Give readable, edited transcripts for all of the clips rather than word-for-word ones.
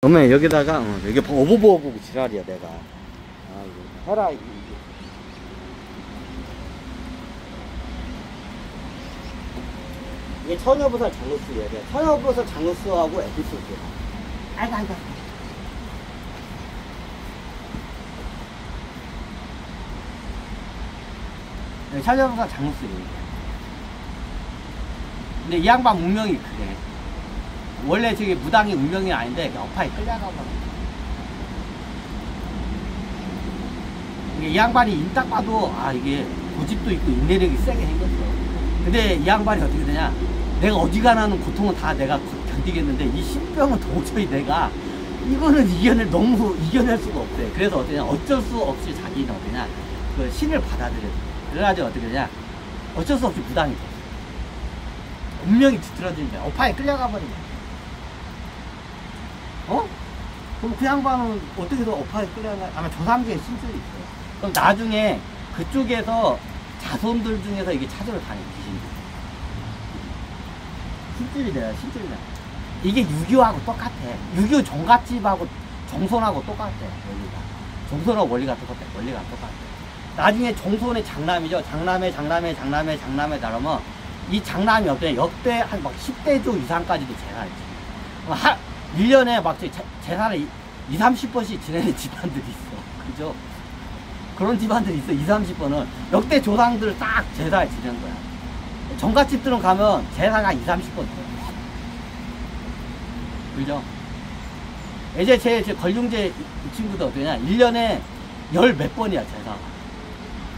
어머 여기다가 여기 어부보고 지랄이야 내가. 아 이거 해라. 이게 처녀버섯 장누수예요. 처녀버섯 장누수하고 에피소드야. 아이고. 처녀버섯 장누수예요. 근데 이 양반 운명이 그래. 원래 저기 무당이 운명이 아닌데 어파에 끌려가고. 이 양반이 인딱 봐도 이게 고집도 있고 인내력이 세게 생겼어. 근데 이 양반이 어떻게 되냐, 내가 어지간하는 고통은 다 내가 견디겠는데 이 신병은 도저히 내가 이거는 너무 이겨낼 수가 없대. 그래서 어떠냐, 어쩔 수 없이 자기는 어떠냐, 그 신을 받아들여. 그래가지고 어떻게 되냐, 어쩔 수 없이 무당이 돼. 운명이 뒤틀어지는 거야. 어파에 끌려가 버린 거야. 그럼 그 양반은 어떻게든 어파에 끌려가, 아마 조상주에 신줄이 있어요. 그럼 나중에 그쪽에서 자손들 중에서 이게 찾으러 다니는 귀신들. 신줄이래요, 신줄이래. 이게 6.25하고 똑같아. 6.25 종갓집하고 정손하고 똑같아, 원리가. 정손하고 원리가 똑같아, 원리가 똑같아. 나중에 정손의 장남이죠. 장남에 나르면 이 장남이 어때? 역대 한 막 10대조 이상까지도 재산을 지내. 1년에 막 재산을 20-30번씩 지내는 집안들이 있어. 그죠? 그런 집안들이 있어. 20-30번은 역대 조상들 딱 제사를 지내는 거야. 정갓집들은 가면 제사가 20-30번 돼요. 그죠? 이제 제 걸륭제 이 친구도 어떠냐, 1년에 10몇 번이야 제사가.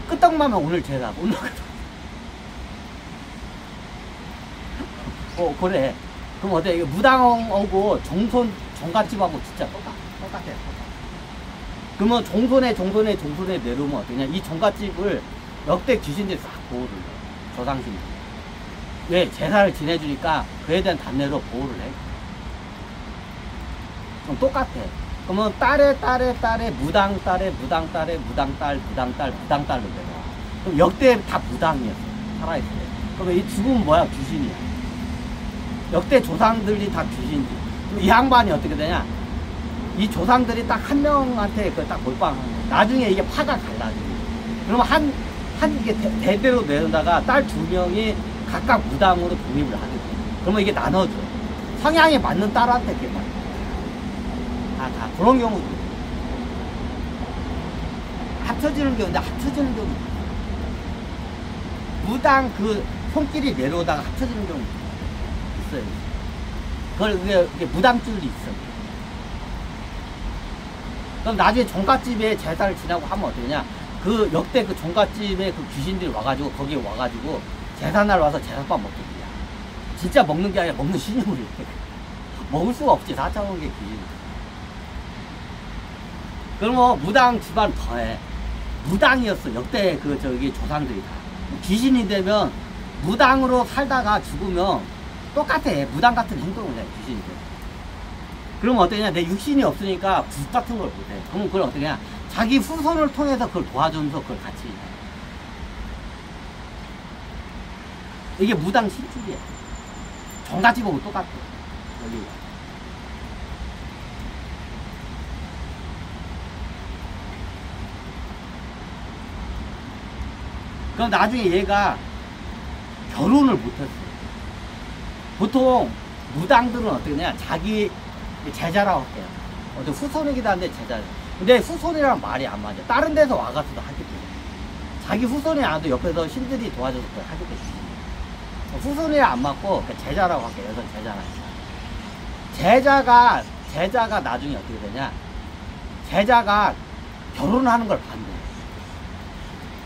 끄떡마면 오늘 제사, 오늘 끄떡. 그래. 그럼 어때? 이거 무당하고 정갓집하고 진짜 똑같아. 그러면 종손에 내려오면 어떠냐? 이 정갓집을 역대 귀신들이 싹 보호를 해. 조상신들. 왜? 제사를 지내주니까 그에 대한 단내로 보호를 해. 그럼 똑같아. 그러면 딸의 무당딸로 내려와. 그럼 역대 다 무당이었어. 살아있어. 그러면 이 죽으면 뭐야? 귀신이야. 역대 조상들이 다 귀신이지. 이 양반이 어떻게 되냐? 이 조상들이 딱 한 명한테 딱 몰빵하는 거야. 나중에 이게 파가 갈라지고. 그러면 이게 대대로 내려다가 딸 2명이 각각 무당으로 독립을 하게 돼. 그러면 이게 나눠져. 성향에 맞는 딸한테 이렇게 막. 다 그런 경우도 있어. 합쳐지는 경우인데 합쳐지는 경우도 있어. 무당 그 손길이 내려오다가 합쳐지는 경우도 있어요. 그게 무당줄이 있어. 그럼 나중에 종갓집에 제사를 지나고 하면 어떠냐? 그 역대 그 종갓집에 그 귀신들이 와가지고 거기에 와가지고 제사날 와서 제사밥 먹게 돼요. 진짜 먹는 게 아니라 먹는 신용을 해. 먹을 수가 없지. 4차원계 귀신. 그러면 무당 집안 더해. 무당이었어. 역대 저기 조상들이 다. 귀신이 되면 무당으로 살다가 죽으면 똑같아. 무당 같은 행동을 해. 귀신이 돼. 그러면 어떠냐? 내 육신이 없으니까 굿 같은 걸 못해. 그러면 그걸 어떻게 하냐? 자기 후손을 통해서 그걸 도와주면서 그걸 같이 해. 이게 무당 신축이야. 정가집하고 똑같아. 원리가. 그럼 나중에 얘가 결혼을 못했어. 보통 무당들은 어떻게 되냐? 자기 제자라고 할게요. 어떤 후손이기도 한데 제자. 근데 후손이랑 말이 안 맞아. 다른 데서 와가지고도 하게 돼. 자기 후손이 안 와도 옆에서 신들이 도와줘서 그걸 하게 돼. 후손이랑 안 맞고 제자라고 할게요. 여기서 제자라. 제자가 나중에 어떻게 되냐? 제자가 결혼하는 걸 반대해.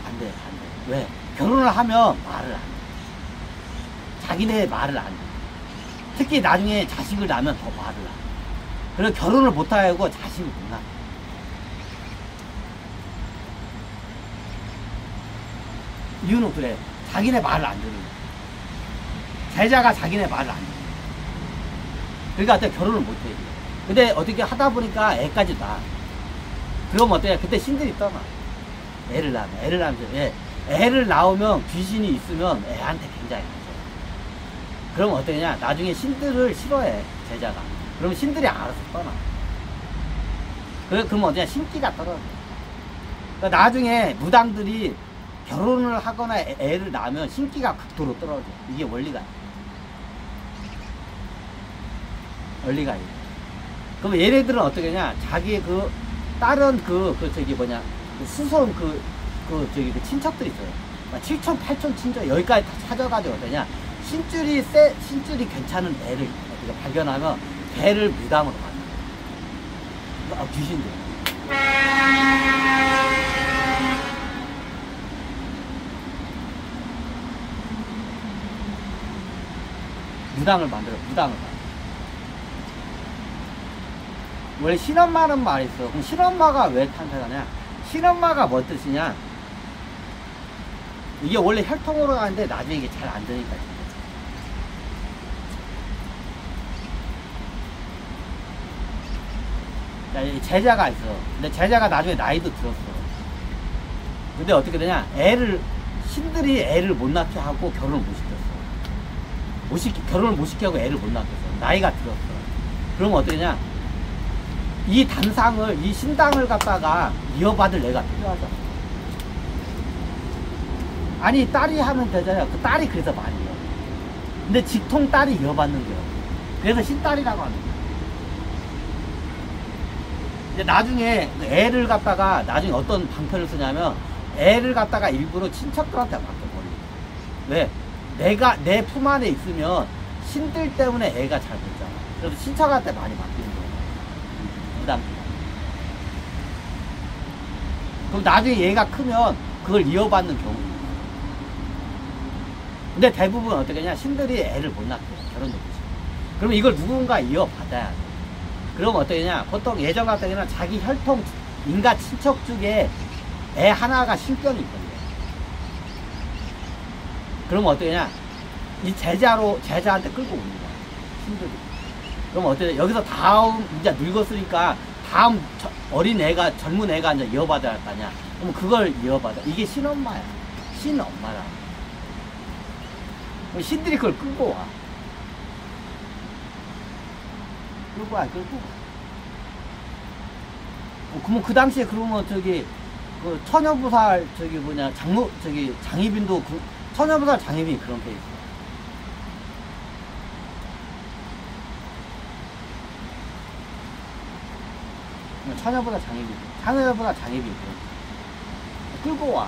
반대. 왜? 결혼을 하면 말을 안 해. 자기네 말을 안 해. 특히 나중에 자식을 낳으면 더 말을 안 해. 그래서 결혼을 못하고 자식을 못 낳아. 이유는 그래. 자기네 말을 안 듣는 거야. 제자가 자기네 말을 안 듣는 거야. 그러니까 어떻게 결혼을 못해. 근데 어떻게 하다 보니까 애까지 낳아. 그럼 어때요? 그때 신들이 떠나. 애를 낳으면 귀신이 있으면 애한테 굉장히 안 좋아. 그럼 어떠냐? 나중에 신들을 싫어해, 제자가. 그러면 신들이 알아서 떠나. 그러면 어디냐, 신기가 떨어져. 그러니까 나중에 무당들이 결혼을 하거나 애를 낳으면 신기가 극도로 떨어져. 이게 원리가 이래. 그럼 얘네들은 어떻게 하냐, 자기 다른 저기 뭐냐, 수손 저기 친척들 있어요. 7촌, 8촌 친척 여기까지 다 찾아가지고 어떠냐, 신줄이 괜찮은 애를 발견하면 걔를 무당으로 가요. 귀신들. 무당을 만들어. 원래 신엄마는 말이 있어. 그럼 신엄마가 왜 탄생하냐? 신엄마가 뭐 뜻이냐? 이게 원래 혈통으로 가는데 나중에 이게 잘 안 되니까. 자, 제자가 있어. 근데 제자가 나중에 나이도 들었어. 근데 어떻게 되냐? 신들이 애를 못 낳게 하고 결혼을 못 시켰어. 결혼을 못 시키고 애를 못 낳겠어. 나이가 들었어. 그러면 어떻게 되냐? 이 신당을 갖다가 이어받을 애가 필요하잖아. 아니, 딸이 하면 되잖아요. 그 딸이 그래서 많이 이어. 근데 직통 딸이 이어받는 거예요. 그래서 신딸이라고 하는 거예요. 이제 나중에 애를 갖다가 나중에 어떤 방편을 쓰냐면, 애를 갖다가 일부러 친척들한테 맡겨버려. 왜? 내 품 안에 있으면 신들 때문에 애가 잘 못 자라. 그래서 친척한테 많이 맡기는 거예요. 부담. 그럼 나중에 얘가 크면 그걸 이어받는 경우. 근데 대부분 어떻게 하냐, 신들이 애를 못 낳게 결혼도 못해. 그러면 이걸 누군가 이어받아야 돼. 그럼 어떻게 하냐, 보통 예전 같은 경우는 자기 혈통 인가 친척 중에 애 하나가 신병이 있거든요. 그러면 어떻게 하냐, 이 제자한테 끌고 오는 거야, 신들이. 그럼 어떻게 해? 여기서 다음 이제 늙었으니까 다음 젊은 애가 이제 이어받아야 할 거 아니야. 그럼 그걸 이어받아. 이게 신엄마야. 신엄마라. 신들이 그걸 끌고 와. 끌고 와. 그러면 그 당시에 그러면 처녀부살 장희빈도 처녀부살 장희빈이 그런 게 있어. 처녀보다 장애비 끌고 와.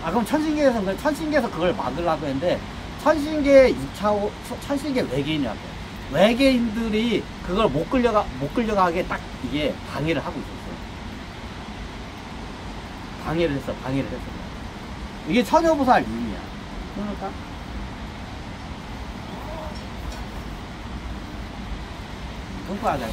그럼 천신계에서 그걸 막으려고 했는데, 천신계 외계인이라고 해. 외계인들이 그걸 못 끌려가게 딱 이게 방해를 하고 있었어. 방해를 했어. 이게 처녀보살 유인이야. 그러니까 공부하자.